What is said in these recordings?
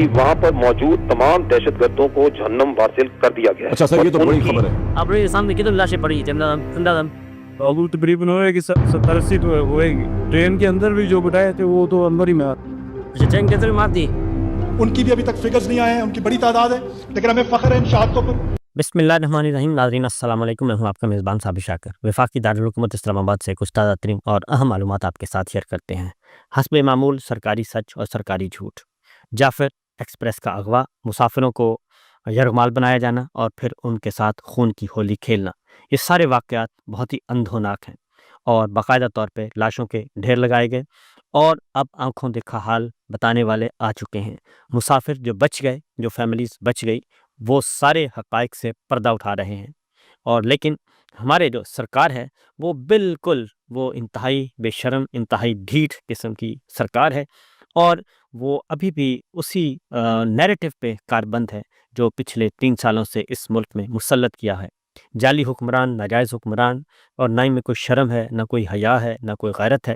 वहाँ पर मौजूद तमाम दहशतगर्दों को जहन्नम वासिल कर दिया गया है। अच्छा सर, ये तो बड़ी खबर है। आपने सामने कितनी लाशें पड़ी थी अंदाज़न? अब तकरीबन होएगी 70-80 तो होएगी। ट्रेन के अंदर भी जो बिठाए थे वो तो अंदर ही में अच्छा, ट्रेन के अंदर मार दी। उनकी भी अभी तक फिगर्स नहीं आए हैं, उनकी बड़ी तादाद है, लेकिन हमें फख्र है इन शहादतों पर। बिस्मिल्लाहिर्रहमानिर्रहीम। नाज़रीन अस्सलाम वालेकुम, मैं हूं आपका मेज़बान साबिर शाकिर। वफाकी दारुल हुकूमत इस्लामाबाद से कुछ ताज़ा तरीन और अहम मालूमात आपके साथ शेयर करते हैं। हस्बे मामूल सरकारी सच और सरकारी झूठ। जाफर एक्सप्रेस का अगवा, मुसाफिरों को यरगमाल बनाया जाना और फिर उनके साथ खून की होली खेलना, ये सारे वाक़यात बहुत ही अंधोनाक हैं और बाकायदा तौर पे लाशों के ढेर लगाए गए और अब आंखों देखा हाल बताने वाले आ चुके हैं। मुसाफिर जो बच गए, जो फैमिलीज़ बच गई, वो सारे हक़ाइक़ से पर्दा उठा रहे हैं। और लेकिन हमारे जो सरकार है वो बिल्कुल वो इंतहाई बेशर्म, इंतहाई ढीठ किस्म की सरकार है और वो अभी भी उसी नैरेटिव पे कारबंद है जो पिछले 3 सालों से इस मुल्क में मुसल्लत किया है। जाली हुक्मरान, नाजायज़ हुक्मरान, और ना इनमें कोई शर्म है, ना कोई हया है, ना कोई गैरत है।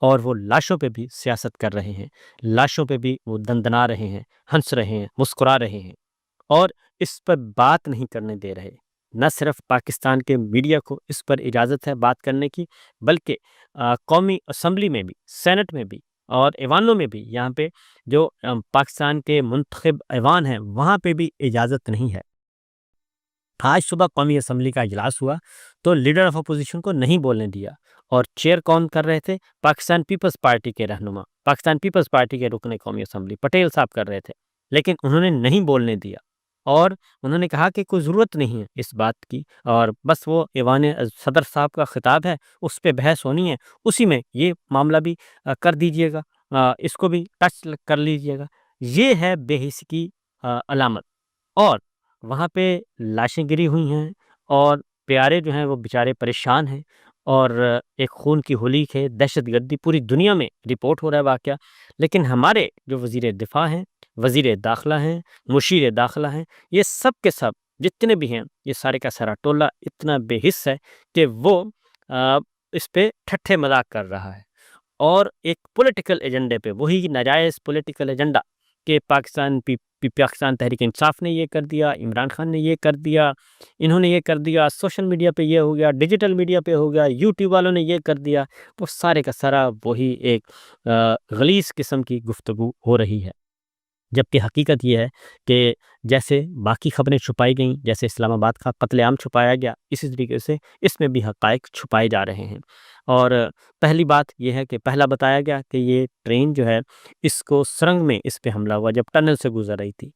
और वो लाशों पे भी सियासत कर रहे हैं, लाशों पे भी वो दंदना रहे हैं, हंस रहे हैं, मुस्कुरा रहे हैं और इस पर बात नहीं करने दे रहे। न सिर्फ पाकिस्तान के मीडिया को इस पर इजाज़त है बात करने की, बल्कि कौमी असम्बली में भी, सेनेट में भी और ऐवानों में भी, यहाँ पे जो पाकिस्तान के मुंतखब ऐवान हैं वहाँ पे भी इजाज़त नहीं है। आज सुबह कौमी असम्बली का इजलास हुआ तो लीडर ऑफ अपोजिशन को नहीं बोलने दिया और चेयर कौन कर रहे थे? पाकिस्तान पीपल्स पार्टी के रहनुमा, पाकिस्तान पीपल्स पार्टी के रुकने कौमी असम्बली पटेल साहब कर रहे थे, लेकिन उन्होंने नहीं बोलने दिया और उन्होंने कहा कि कोई ज़रूरत नहीं है इस बात की और बस वो ऐवान सदर साहब का खिताब है, उस पर बहस होनी है, उसी में ये मामला भी कर दीजिएगा, इसको भी टच कर लीजिएगा। ये है बेहिसी की अलामत। और वहाँ पे लाशें गिरी हुई हैं और प्यारे जो हैं वो बेचारे परेशान हैं और एक खून की होली है, दहशतगर्दी पूरी दुनिया में रिपोर्ट हो रहा है वाक़या। लेकिन हमारे जो वज़ीर दिफ़ा हैं, वज़ीर दाखिला हैं, मुशीर दाखिला हैं, ये सब के सब जितने भी हैं, ये सारे का सारा टोला इतना बेहिस है कि वो इस पे ठट्ठे मज़ाक कर रहा है और एक पॉलिटिकल एजेंडे पे, वही नाजायज़ पॉलिटिकल एजेंडा कि पाकिस्तान तहरीक इंसाफ ने ये कर दिया, इमरान खान ने ये कर दिया, इन्होंने ये कर दिया, सोशल मीडिया पे ये हो गया, डिजिटल मीडिया पे हो गया, यूट्यूब वालों ने ये कर दिया, वो सारे का सारा वही एक गलीज़ किस्म की गुफ्तगू हो रही है। जबकि हकीकत ये है कि जैसे बाकी खबरें छुपाई गईं, जैसे इस्लामाबाद का कत्लेआम छुपाया गया, इसी तरीके से इसमें भी हक़ाइक़ छुपाए जा रहे हैं। और पहली बात यह है कि पहला बताया गया कि ये ट्रेन जो है इसको सुरंग में इस पे हमला हुआ जब टनल से गुजर रही थी।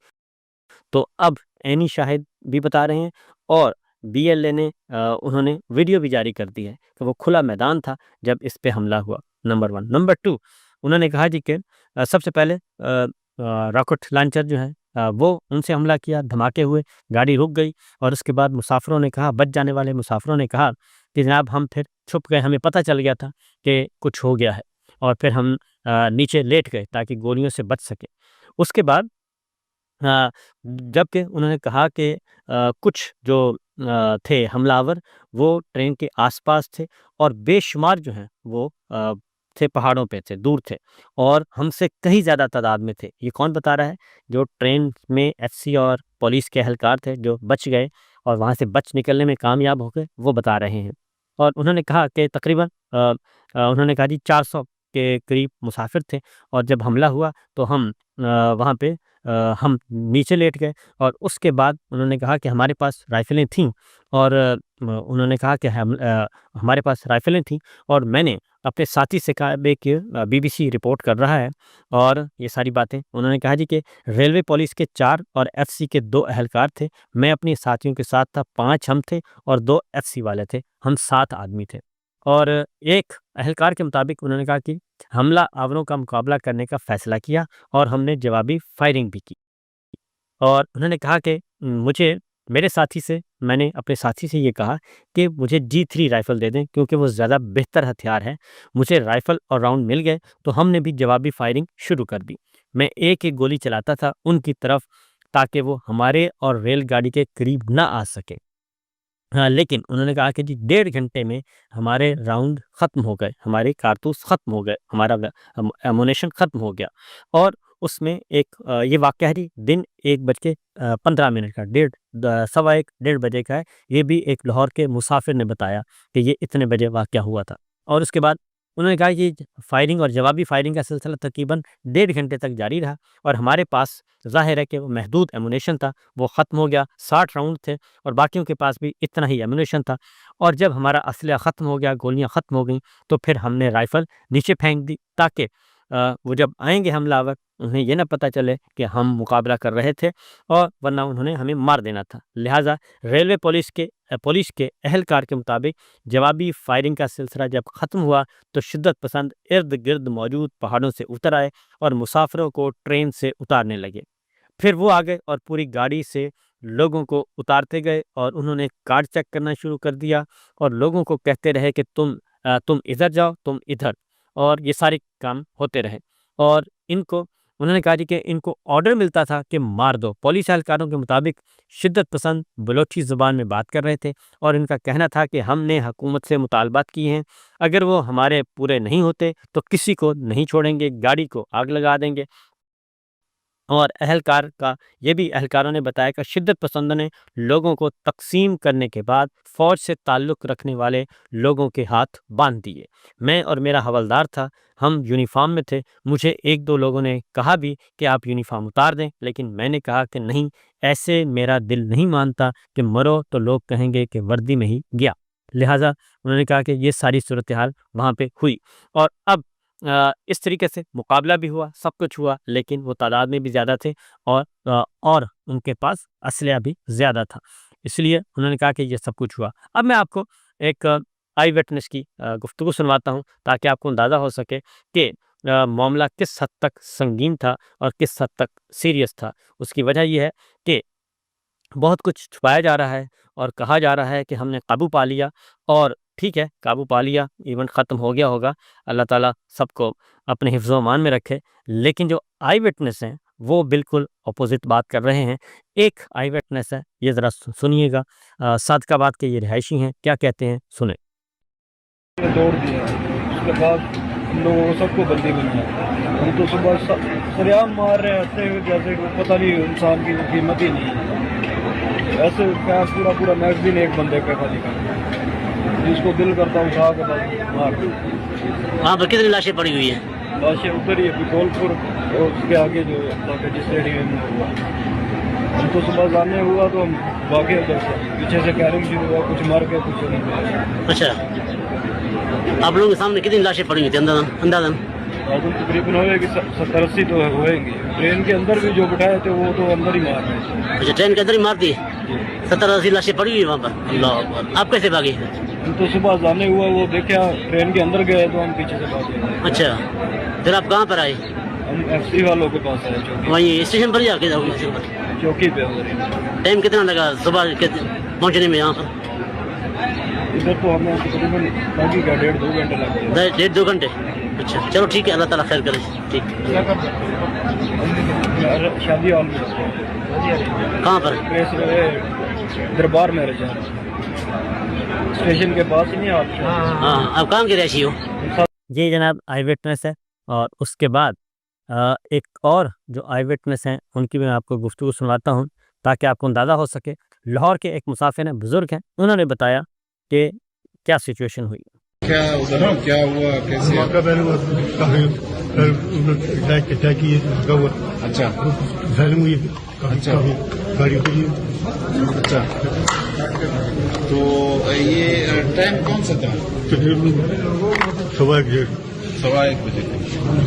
तो अब ऐनी शाहिद भी बता रहे हैं और BLA ने उन्होंने वीडियो भी जारी कर दी है कि वो खुला मैदान था जब इस पे हमला हुआ, नंबर 1। नंबर 2, उन्होंने कहा जी कि सबसे पहले रॉकेट लॉन्चर जो है वो उनसे हमला किया, धमाके हुए, गाड़ी रुक गई और उसके बाद मुसाफिरों ने कहा, बच जाने वाले मुसाफिरों ने कहा कि जनाब हम फिर छुप गए, हमें पता चल गया था कि कुछ हो गया है और फिर हम नीचे लेट गए ताकि गोलियों से बच सके। उसके बाद जबकि उन्होंने कहा कि कुछ जो थे हमलावर वो ट्रेन के आसपास थे और बेशुमार जो हैं वो थे पहाड़ों पे थे, दूर थे और हमसे कहीं ज़्यादा तादाद में थे। ये कौन बता रहा है? जो ट्रेन में FC और पुलिस के एहलकार थे जो बच गए और वहाँ से बच निकलने में कामयाब हो गए, वो बता रहे हैं। और उन्होंने कहा कि तकरीबन उन्होंने कहा जी 400 के करीब मुसाफिर थे और जब हमला हुआ तो हम वहाँ पे हम नीचे लेट गए और उसके बाद उन्होंने कहा कि हमारे पास राइफ़लें थीं और उन्होंने कहा कि हमारे पास राइफ़लें थीं और मैंने अपने साथी से कहा कि BBC रिपोर्ट कर रहा है और ये सारी बातें उन्होंने कहा जी कि रेलवे पुलिस के 4 और FC के 2 एहलकार थे, मैं अपने साथियों के साथ था, 5 हम थे और 2 FC वाले थे, हम 7 आदमी थे। और एक एहलकार के मुताबिक उन्होंने कहा कि हमला आवरों का मुकाबला करने का फ़ैसला किया और हमने जवाबी फायरिंग भी की। और उन्होंने कहा कि मैंने अपने साथी से ये कहा कि मुझे G3 राइफ़ल दे दें क्योंकि वो ज़्यादा बेहतर हथियार है। मुझे राइफ़ल और राउंड मिल गए तो हमने भी जवाबी फायरिंग शुरू कर दी। मैं एक-एक गोली चलाता था उनकी तरफ ताकि वो हमारे और रेलगाड़ी के करीब ना आ सकें। हाँ, लेकिन उन्होंने कहा कि जी 1.5 घंटे में हमारे राउंड ख़त्म हो गए, हमारे कारतूस ख़त्म हो गए, हमारा एमुनेशन ख़त्म हो गया और اس میں ایک یہ واقعہ ہے جی دن 1:15 کا 1:15 بجے کا ہے. یہ بھی ایک لاہور کے مسافر نے بتایا کہ یہ اتنے بجے واقعہ ہوا تھا. اور اس کے بعد انہوں نے کہا کہ فائرنگ اور جوابی فائرنگ کا سلسلہ تقریباً 1.5 گھنٹے تک جاری رہا اور ہمارے پاس ظاہر ہے کہ وہ محدود ایمونیشن تھا، وہ ختم ہو گیا. 60 راؤنڈ تھے اور باقیوں کے پاس بھی اتنا ہی ایمونیشن تھا. اور جب ہمارا اسلحہ ختم ہو گیا، گولیاں ختم ہو گئیں، تو پھر ہم نے رائفل نیچے پھینک دی تاکہ وہ جب آئیں گے حملہ آور انہیں یہ نہ پتہ چلے کہ ہم مقابلہ کر رہے تھے، اور ورنہ انہوں نے ہمیں مار دینا تھا. لہٰذا ریلوے پولیس کے اہلکار کے مطابق جوابی فائرنگ کا سلسلہ جب ختم ہوا تو شدت پسند ارد گرد موجود پہاڑوں سے اتر آئے اور مسافروں کو ٹرین سے اتارنے لگے. پھر وہ آ گئے اور پوری گاڑی سے لوگوں کو اتارتے گئے اور انہوں نے کارڈ چیک کرنا شروع کر دیا اور لوگوں کو کہتے رہے کہ تم ادھر جاؤ، تم ادھر، اور یہ سارے کام ہوتے رہے. اور انہوں نے کہا جی کہ ان کو آرڈر ملتا تھا کہ مار دو. پولیس اہلکاروں کے مطابق شدت پسند بلوچی زبان میں بات کر رہے تھے اور ان کا کہنا تھا کہ ہم نے حکومت سے مطالبات کیے ہیں، اگر وہ ہمارے پورے نہیں ہوتے تو کسی کو نہیں چھوڑیں گے، گاڑی کو آگ لگا دیں گے. اور اہلکاروں نے بتایا کہ شدت پسندوں نے لوگوں کو تقسیم کرنے کے بعد فوج سے تعلق رکھنے والے لوگوں کے ہاتھ باندھ دیے. میں اور میرا حوالدار تھا، ہم یونیفارم میں تھے. مجھے 1-2 لوگوں نے کہا بھی کہ آپ یونیفارم اتار دیں، لیکن میں نے کہا کہ نہیں، ایسے میرا دل نہیں مانتا کہ مرو تو لوگ کہیں گے کہ وردی میں ہی گیا. لہٰذا انہوں نے کہا کہ یہ ساری صورتحال وہاں پہ ہوئی. اور اب اس طریقے سے مقابلہ بھی ہوا، سب کچھ ہوا، لیکن وہ تعداد میں بھی زیادہ تھے اور ان کے پاس اسلحہ بھی زیادہ تھا. اس لیے انہوں نے کہا کہ یہ سب کچھ ہوا. اب میں آپ کو ایک آئی وٹنس کی گفتگو سنواتا ہوں تاکہ آپ کو اندازہ ہو سکے کہ معاملہ کس حد تک سنگین تھا اور کس حد تک سیریس تھا. اس کی وجہ یہ ہے کہ بہت کچھ چھپایا جا رہا ہے اور کہا جا رہا ہے کہ ہم نے قابو پا لیا، اور ٹھیک ہے، قابو پا لیا، ایونٹ ختم ہو گیا ہوگا، اللہ تعالیٰ سب کو اپنے حفظ و امان میں رکھے. لیکن جو آئی وٹنس ہیں وہ بالکل اپوزٹ بات کر رہے ہیں. ایک آئی وٹنس ہے، یہ ذرا سنیے گا. صادق آباد کے یہ رہائشی ہیں، کیا کہتے ہیں سنیں. توڑ دیا، اس کے بعد ہم لوگوں کو سب کو بندی بنایا. ہم تو صبح سریام مار رہے ہیں جیسے پتہ نہیں انسان کی قیمت ہی نہیں ہے. ایسے پورا میگزین ایک بندے پہ خالی کر، جس کو دل کرتا اٹھا کے مار. وہاں پر کتنی لاشیں پڑی ہوئی ہیں؟ لاشیں ادھر ہی پٹرول پور اور اس کے آگے جو جس اسٹیڈیم میں ہوا. ہم تو صبح جانے ہوا تو ہم باقی ادھر سے پیچھے سے کیرنگ شروع ہوا، کچھ مر کے کچھ نہیں. اچھا، آپ لوگوں کے سامنے کتنی لاشیں پڑی ہوئی تھی اندازاً؟ تقریباً ہوئے گی 70-80 تو ہوئیں گی. ٹرین کے اندر بھی جو بٹھائے تھے وہ تو اندر ہی مار رہے تھے. اچھا، ٹرین کے اندر ہی مار دی؟ 70-80 لاشیں پڑی ہوئی وہاں پر. اللہ اکبر. آپ کیسے بھاگے؟ ہم تو صبح جانے ہوا، وہ دیکھا ٹرین کے اندر گئے تو ہم پیچھے سے بھاگے. اچھا، پھر آپ کہاں پر آئے؟ ہم ایف سی والوں کے پاس آئے، چوکی وہیں اسٹیشن پر ہی آ کے چوکی پہ. ادھر ٹائم کتنا لگا صبح پہنچنے میں یہاں پر؟ ادھر تو ہمیں تقریباً باقی کا 1.5-2 گھنٹے لگ گئے. 1.5-2 گھنٹے. اچھا چلو ٹھیک ہے، اللہ تعالیٰ خیر کرے. ٹھیک. شادی ہال میں. کہاں پر؟ دربار میں رجا اسٹیشن کے پاس ہی نہیں. ہاں، آپ کہاں کے رہائشی ہو؟ یہ جناب آئی وٹنس ہے. اور اس کے بعد ایک اور جو آئی وٹنس ہیں ان کی میں آپ کو گفتگو سنواتا ہوں تاکہ آپ کو اندازہ ہو سکے. لاہور کے ایک مسافر ہیں، بزرگ ہیں، انہوں نے بتایا کہ کیا سچویشن ہوئی. کیا ہوا کیسے؟ اچھا اچھا، تو یہ ٹائم کون سا تھا؟ 1:15 بجے.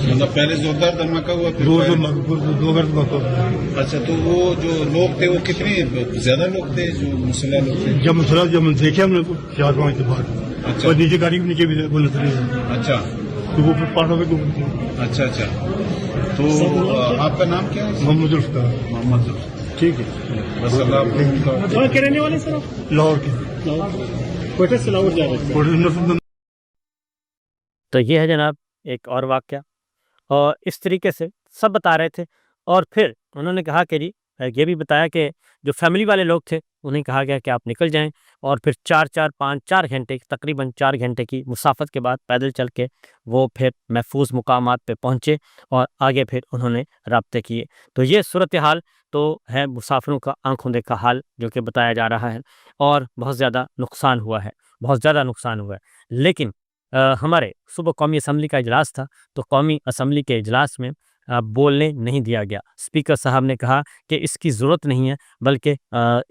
مطلب پہلے زوردار دھماکہ ہوا؟ 2 گھنٹے. اچھا، تو وہ جو لوگ تھے وہ کتنے زیادہ لوگ تھے جو مسلح لوگ تھے؟ جب دیکھے ہم نے 4-5 کے بعد. اچھا، اور نیچے گاڑی بھی نیچے بھی وہ نظر نہیں. اچھا تو وہ پھر پہاڑوں پہ. اچھا اچھا. تو آپ کا نام کیا ہے؟ محمد ذوالفقار. محمد ذوالفقار. ٹھیک ہے. بس اللہ کے رہنے والے سر؟ لاہور کے. کوئٹہ سے لاہور جا رہے. تو یہ ہے جناب ایک اور واقعہ، اور اس طریقے سے سب بتا رہے تھے. اور پھر انہوں نے کہا کہ جی ये भी बताया कि जो फैमिली वाले लोग थे उन्हें कहा गया कि आप निकल जाएं, और फिर 4 घंटे तकरीबन 4 घंटे की मुसाफत के बाद पैदल चल के वो फिर महफूज मुकामात पे पहुँचे और आगे फिर उन्होंने राब्ते किए। तो ये सूरत हाल तो है मुसाफिरों का आंखों देखा हाल जो कि बताया जा रहा है, और बहुत ज़्यादा नुकसान हुआ है, बहुत ज़्यादा नुकसान हुआ है। लेकिन हमारे सुबह कौमी असम्बली का इजलास था, तो कौमी असम्बली के इजलास में बोलने नहीं दिया गया। स्पीकर साहब ने कहा कि इसकी ज़रूरत नहीं है, बल्कि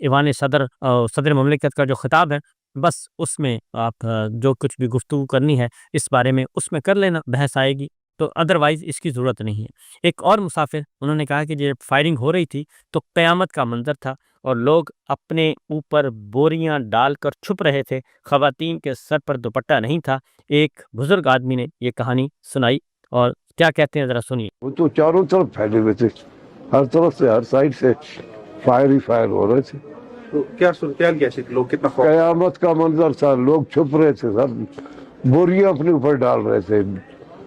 ईवान सदर ममलिकत का जो खिताब है बस उसमें आप जो कुछ भी गुफ्तगू करनी है इस बारे में उसमें कर लेना, बहस आएगी, तो अदरवाइज़ इसकी ज़रूरत नहीं है। एक और मुसाफिर उन्होंने कहा कि जब फायरिंग हो रही थी तो क़यामत का मंज़र था और लोग अपने ऊपर बोरियां डालकर छुप रहे थे, ख़वातीन के सर पर दुपट्टा नहीं था। एक बुज़ुर्ग आदमी ने ये कहानी सुनाई और क्या कहते हैं ज़रा सुनिए। वो तो चारों तरफ फैले हुए थे, हर तरफ से हर साइड से फायर ही फायर हो रहे थे। तो क्या सूरत कैसी, लोग कितना कयामत का मंजर था, लोग छुप रहे थे, सब बोरियां अपने ऊपर डाल रहे थे,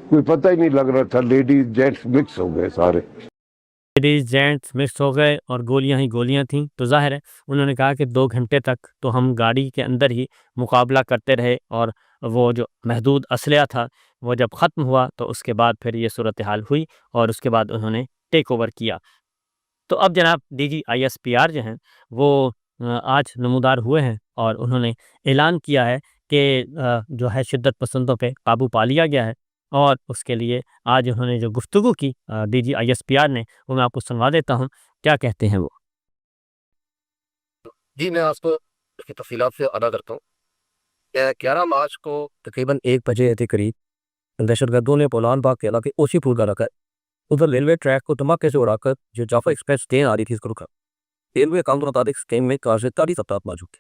कोई पता ही नहीं लग रहा था। लेडीज जेंट्स मिक्स हो गए, सारे लेडीज जेंट्स मिक्स हो गए और गोलियां ही गोलियां थीं। तो जाहिर है उन्होंने कहा कि 2 घंटे तक तो हम गाड़ी के अंदर ही मुकाबला करते रहे, और वो जो महदूद असलहा था वो जब ख़त्म हुआ तो उसके बाद फिर ये सूरत हाल हुई और उसके बाद उन्होंने टेक ओवर किया। तो अब जनाब DGISPR जो हैं वो आज नमूदार हुए हैं और उन्होंने ऐलान किया है कि जो है शिद्दत पसंदों पे काबू पा लिया गया है, और उसके लिए आज उन्होंने जो गुफ्तगू की DGISPR ने, वो मैं आपको सुनवा देता हूँ, क्या कहते हैं वो। जी, मैं आपको इसकी तफसीलात से अदा करता हूँ। 11 मार्च को तकरीबन 1 बजे के करीब दहशतगर्दों ने बोलान बाग के इलाके ओशीपुर का रखा है, उधर रेलवे ट्रैक को धमाके से उड़ाकर जो जाफर एक्सप्रेस ट्रेन आ रही थी इसको रुका। रेलवे अकाउंट के मुताबिक स्कीम में कार से 40 अफराद मौजूद थे।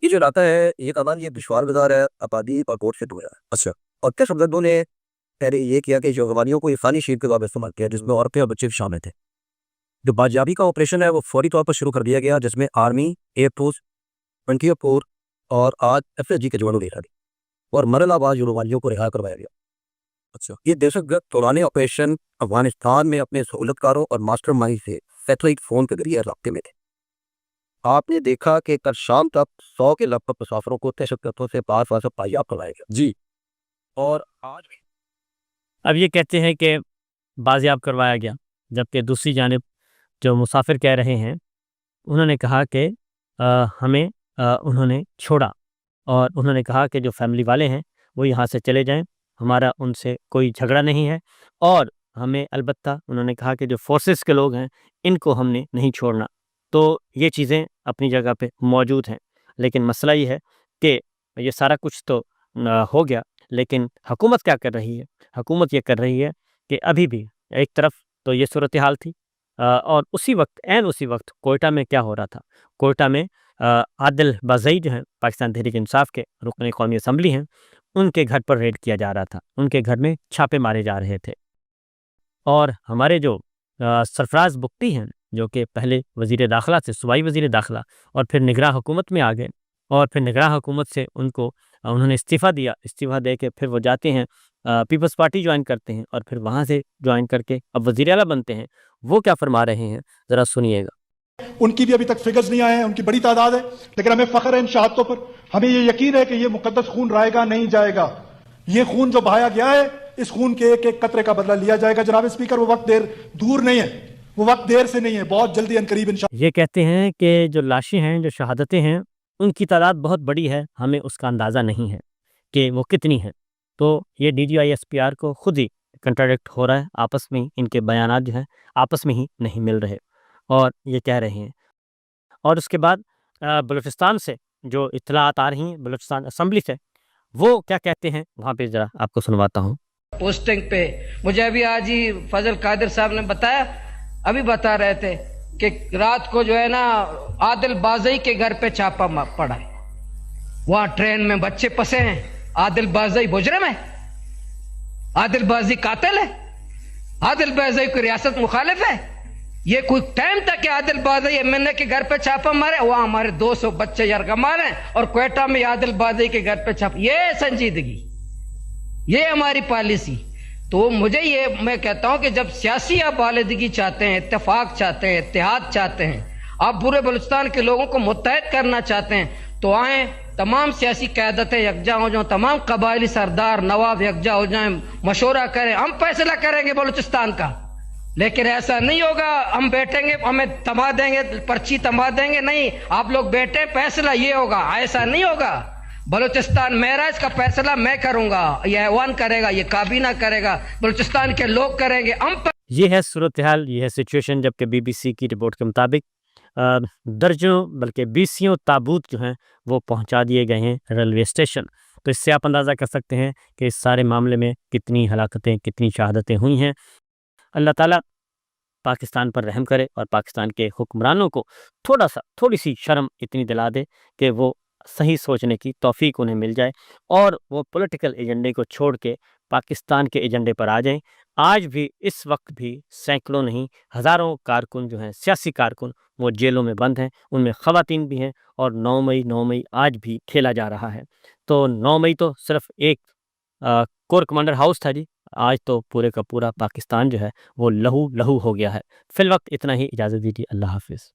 ये जो इलाका है ये कमान ये दुश्वार बाजार है, आबादी और कोर्ट से दूर है। अच्छा, और दहशतगर्दों ने पहले ये किया कि जो गवानियों को इफानी शीट के तौर पर इस्तेमाल किया, जिसमें औरतें और बच्चे भी शामिल थे। जो बाजियाबी का ऑपरेशन है वो फौरी तौर पर शुरू कर दिया गया, जिसमें आर्मी, एयरफोर्स, फ्रंटियर फोर्स और आज FSG के जवानों ने हिस्सा लिया और मरलाबाद युवानियों को रिहा करवाया गया। अच्छा, ये दहशतगर्द पुराने ऑपरेशन अफगानिस्तान में अपने सहूलतकारों और मास्टर माइंड से सैटेलाइट फ़ोन के जरिए राब्ते में थे। आपने देखा कि कल शाम तक 100 के लगभग मुसाफिरों को दहशतगर्दों से बाज़ पायाब करवाया गया। जी, और आज भी अब ये कहते हैं कि बाजियाब करवाया गया, जबकि दूसरी जानिब जो मुसाफिर कह रहे हैं उन्होंने कहा कि हमें उन्होंने छोड़ा और उन्होंने कहा कि जो फैमिली वाले हैं वो यहाँ से चले जाएं, हमारा उनसे कोई झगड़ा नहीं है, और हमें अलबत्ता उन्होंने कहा कि जो फोर्सेस के लोग हैं इनको हमने नहीं छोड़ना। तो ये चीज़ें अपनी जगह पे मौजूद हैं, लेकिन मसला ये है कि ये सारा कुछ तो हो गया, लेकिन हुकूमत क्या कर रही है? हुकूमत ये कर रही है कि अभी भी एक तरफ तो ये सूरत हाल थी, और उसी वक्त कोयटा में क्या हो रहा था। कोयटा में आदिल बाज़ई जो हैं पाकिस्तान तहरीक इंसाफ के रुकन कौमी असम्बली हैं, उनके घर पर रेड किया जा रहा था, उनके घर में छापे मारे जा रहे थे। और हमारे जो सरफराज बुख्ती हैं जो कि पहले वज़ीर दाखिला से सूबाई वज़ीर दाखिला और फिर निगरान हुकूमत में आ गए, और फिर निगरान हुकूमत से उन्होंने इस्तीफ़ा दिया। इस्तीफ़ा दे के फिर वो जाते हैं पीपल्स पार्टी ज्वाइन करते हैं और फिर वहाँ से ज्वाइन करके अब वज़ीर आला बनते हैं। वो क्या फरमा रहे हैं ज़रा सुनिएगा। उनकी भी अभी तक फिगर्स नहीं आए हैं, उनकी बड़ी तादाद है, लेकिन हमें फ़ख्र है इन शहादतों पर। हमें ये यकीन है कि ये मुकद्दस खून रायगा नहीं जाएगा। ये खून जो बहाया गया है, इस खून के एक एक कतरे का बदला लिया जाएगा। जनाब स्पीकर, वो वक्त देर दूर नहीं है, वो वक्त देर से नहीं है, बहुत जल्दी अनकरीब इंशाअल्लाह। ये कहते हैं कि जो लाशें हैं, जो शहादतें हैं, उनकी तादाद बहुत बड़ी है, हमें उसका अंदाज़ा नहीं है कि वो कितनी है। तो ये DGISPR को खुद ही कंट्राडिक्ट हो रहा है, आपस में इनके बयानात जो हैं आपस में ही नहीं मिल रहे, और ये कह रहे हैं। और उसके बाद बलूचिस्तान से जो इत्तलात आ रही हैं, बलूचिस्तान असम्बली से, वो क्या कहते हैं वहाँ पे ज़रा आपको सुनवाता हूँ। पोस्टिंग पे मुझे अभी आज ही फजल कादिर साहब ने बताया, अभी बता रहे थे कि रात को जो है ना आदिल बाज़ई के घर पे छापा पड़ा है। वहां ट्रेन में बच्चे फंसे हैं। आदिल बाज़ई मुजरिम है, आदिल बाज़ई कातिल है, आदिल बाज़ई कोई रियासत मुखालिफ है। ये कोई टाइम था कि आदिल बाज़ई MNA के घर पे छापा मारे, वहां हमारे 200 बच्चे यरगमान हैं, और क्वेटा में आदिल बाज़ई के घर पे छापा। ये संजीदगी, ये हमारी पॉलिसी। تو مجھے یہ میں کہتا ہوں کہ جب سیاسی آپ بالادگی چاہتے ہیں، اتفاق چاہتے ہیں، اتحاد چاہتے ہیں، آپ پورے بلوچستان کے لوگوں کو متحد کرنا چاہتے ہیں، تو آئیں تمام سیاسی قیادتیں یکجا ہو جائیں، تمام قبائلی سردار نواب یکجا ہو جائیں، مشورہ کریں، ہم فیصلہ کریں گے بلوچستان کا۔ لیکن ایسا نہیں ہوگا ہم بیٹھیں گے ہمیں تما دیں گے، پرچی تما دیں گے، نہیں آپ لوگ بیٹھے فیصلہ یہ ہوگا، ایسا نہیں ہوگا۔ بلوچستان میرا، اس کا فیصلہ میں کروں گا، یہ ایوان کرے گا، یہ کابینہ کرے گا، بلوچستان کے لوگ کریں گے، ہم یہ ہے صورتحال، یہ ہے سچویشن، جبکہ بی بی سی کی رپورٹ کے مطابق درجنوں بلکہ بیسیوں تابوت جو ہیں وہ پہنچا دیے گئے ہیں ریلوے اسٹیشن۔ تو اس سے آپ اندازہ کر سکتے ہیں کہ اس سارے معاملے میں کتنی ہلاکتیں، کتنی شہادتیں ہوئی ہیں۔ اللہ تعالیٰ پاکستان پر رحم کرے اور پاکستان کے حکمرانوں کو تھوڑی سی شرم اتنی دلا دے کہ وہ صحیح سوچنے کی توفیق انہیں مل جائے اور وہ پولیٹیکل ایجنڈے کو چھوڑ کے پاکستان کے ایجنڈے پر آ جائیں۔ آج بھی اس وقت بھی سینکڑوں نہیں ہزاروں کارکن جو ہیں، سیاسی کارکن، وہ جیلوں میں بند ہیں، ان میں خواتین بھی ہیں، اور 9 مئی آج بھی کھیلا جا رہا ہے۔ تو 9 مئی تو صرف ایک کور کمانڈر ہاؤس تھا جی، آج تو پورے کا پورا پاکستان جو ہے وہ لہو لہو ہو گیا ہے۔ فی الوقت اتنا ہی، اجازت دیجیے، اللہ حافظ۔